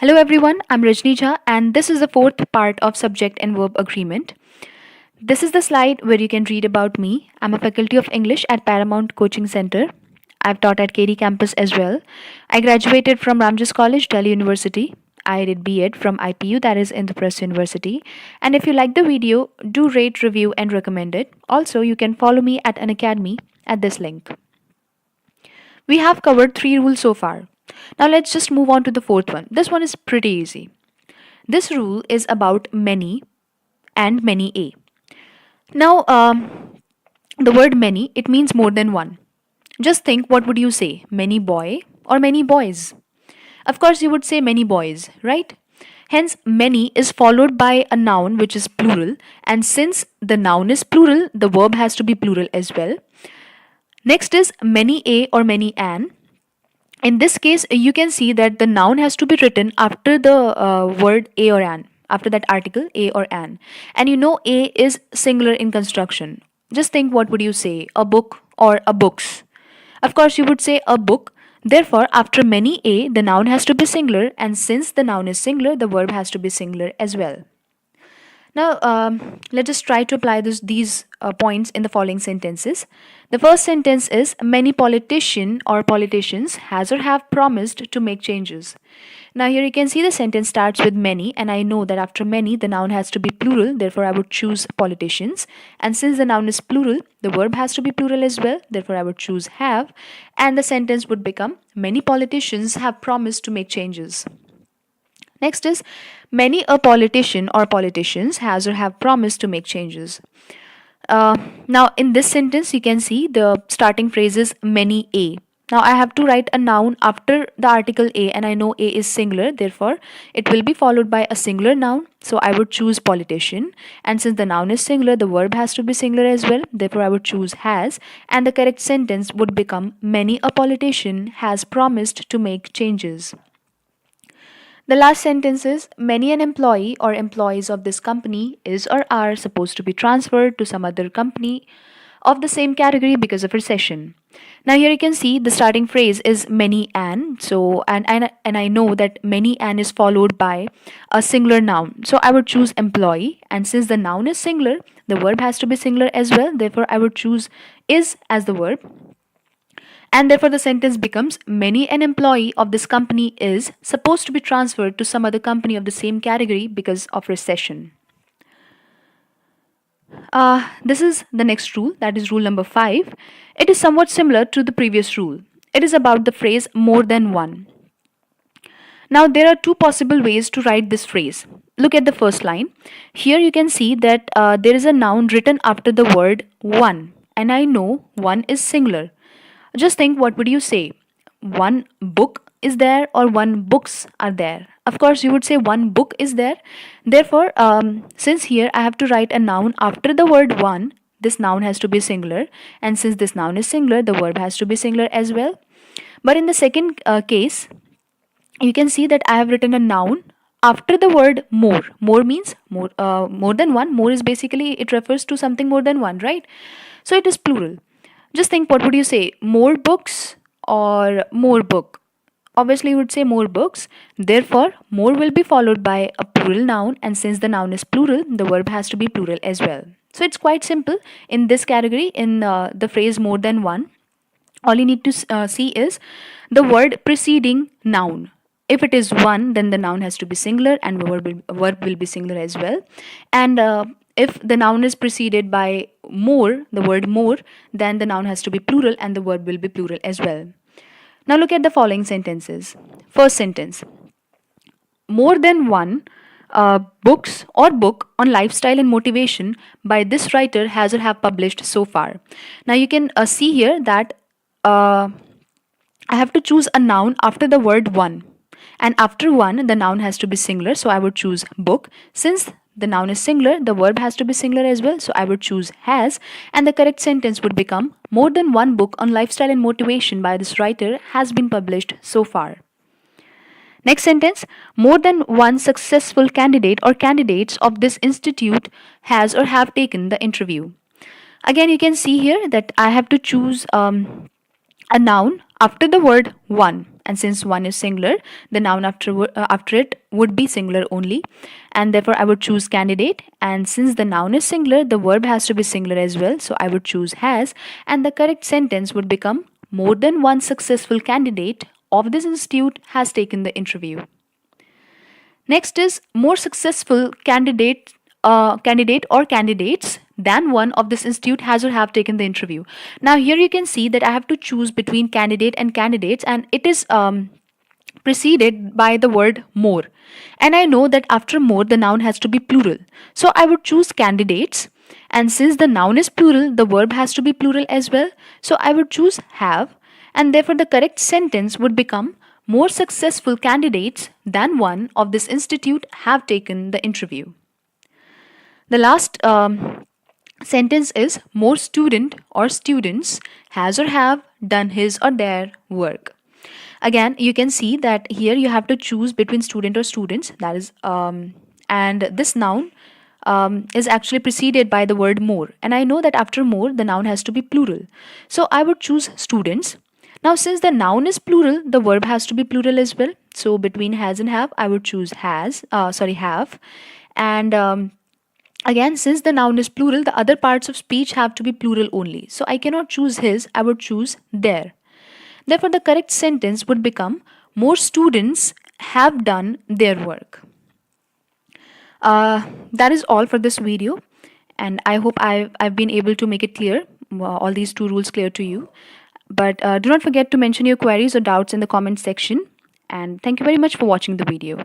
Hello everyone, I'm Rajni Jha and this is the fourth part of subject and verb agreement. This is the slide where you can read about me. I'm a faculty of English at Paramount Coaching Center. I've taught at KD campus as well. I graduated from Ramjas College, Delhi University. I did B.Ed from IPU, that is Indraprastha University. And if you like the video, do rate, review and recommend it. Also, you can follow me at Unacademy at this link. We have covered 3 rules so far. Now let's just move on to the fourth one. This one is pretty easy. This rule is about many and many a. Now, the word many, it means more than one. Just think, what would you say? Many boy or many boys? Of course, you would say many boys, right? Hence, many is followed by a noun which is plural, and since the noun is plural, the verb has to be plural as well. Next is many a or many an. In this case, you can see that the noun has to be written after the word a or an, after that article a or an. And you know a is singular in construction. Just think, what would you say? A book or a books? Of course, you would say a book. Therefore, after many a, the noun has to be singular, and since the noun is singular, the verb has to be singular as well. Now, let us try to apply these points in the following sentences. The first sentence is, many politician or politicians has or have promised to make changes. Now here you can see the sentence starts with many, and I know that after many the noun has to be plural, therefore I would choose politicians. And since the noun is plural, the verb has to be plural as well, therefore I would choose have, and the sentence would become, many politicians have promised to make changes. Next is, many a politician or politicians has or have promised to make changes. Now in this sentence you can see the starting phrase is many a. Now I have to write a noun after the article a, and I know a is singular, therefore it will be followed by a singular noun. So I would choose politician, and since the noun is singular, the verb has to be singular as well, therefore I would choose has, and the correct sentence would become, many a politician has promised to make changes. The last sentence is, many an employee or employees of this company is or are supposed to be transferred to some other company of the same category because of recession. Now here you can see the starting phrase is many an. So and I know that many an is followed by a singular noun. So I would choose employee, and since the noun is singular, the verb has to be singular as well. Therefore I would choose is as the verb. And therefore the sentence becomes, many an employee of this company is supposed to be transferred to some other company of the same category because of recession. This is the next rule, that is rule number 5. It is somewhat similar to the previous rule. It is about the phrase more than one. Now there are two possible ways to write this phrase. Look at the first line. Here you can see that there is a noun written after the word one, and I know one is singular. Just think, what would you say? One book is there or one books are there? Of course, you would say one book is there. Therefore, since here I have to write a noun after the word one, this noun has to be singular. And since this noun is singular, the verb has to be singular as well. But in the second case, you can see that I have written a noun after the word more. More means more than one. More is basically, it refers to something more than one, right? So it is plural. Just think, what would you say? More books or more book? Obviously, you would say more books. Therefore, more will be followed by a plural noun, and since the noun is plural, the verb has to be plural as well. So it's quite simple in this category, in the phrase more than one. All you need to see is the word preceding noun. If it is one, then the noun has to be singular and verb will be singular as well. And if the noun is preceded by more, the word more, then the noun has to be plural and the verb will be plural as well. Now look at the following sentences. First sentence. More than one books or book on lifestyle and motivation by this writer has or have published so far. Now you can see here that I have to choose a noun after the word one. And after one, the noun has to be singular, so I would choose book. Since the noun is singular, the verb has to be singular as well, so I would choose has, and the correct sentence would become, more than one book on lifestyle and motivation by this writer has been published so far. Next sentence, more than one successful candidate or candidates of this institute has or have taken the interview. Again, you can see here that I have to choose a noun after the word one. and since one is singular, the noun after it would be singular only, and therefore I would choose candidate. And since the noun is singular, the verb has to be singular as well, so I would choose has, and the correct sentence would become more than one successful candidate of this institute has taken the interview. Next is more successful candidate or candidates than one of this institute has or have taken the interview. Now here you can see that I have to choose between candidate and candidates, and it is preceded by the word more. And I know that after more, the noun has to be plural. So I would choose candidates. And since the noun is plural, the verb has to be plural as well. So I would choose have. And therefore, the correct sentence would become more successful candidates than one of this institute have taken the interview. The last sentence is more student or students has or have done his or their work. Again, you can see that here you have to choose between student or students, that is and this noun is actually preceded by the word more, and I know that after more the noun has to be plural, so I would choose students. Now since the noun is plural, the verb has to be plural as well, so between has and have I would choose have. And again, since the noun is plural, the other parts of speech have to be plural only, so I cannot choose his, I would choose their. Therefore, the correct sentence would become more students have done their work. That is all for this video, and I hope I've been able to make it clear, all these two rules clear to you. But do not forget to mention your queries or doubts in the comment section, and thank you very much for watching the video.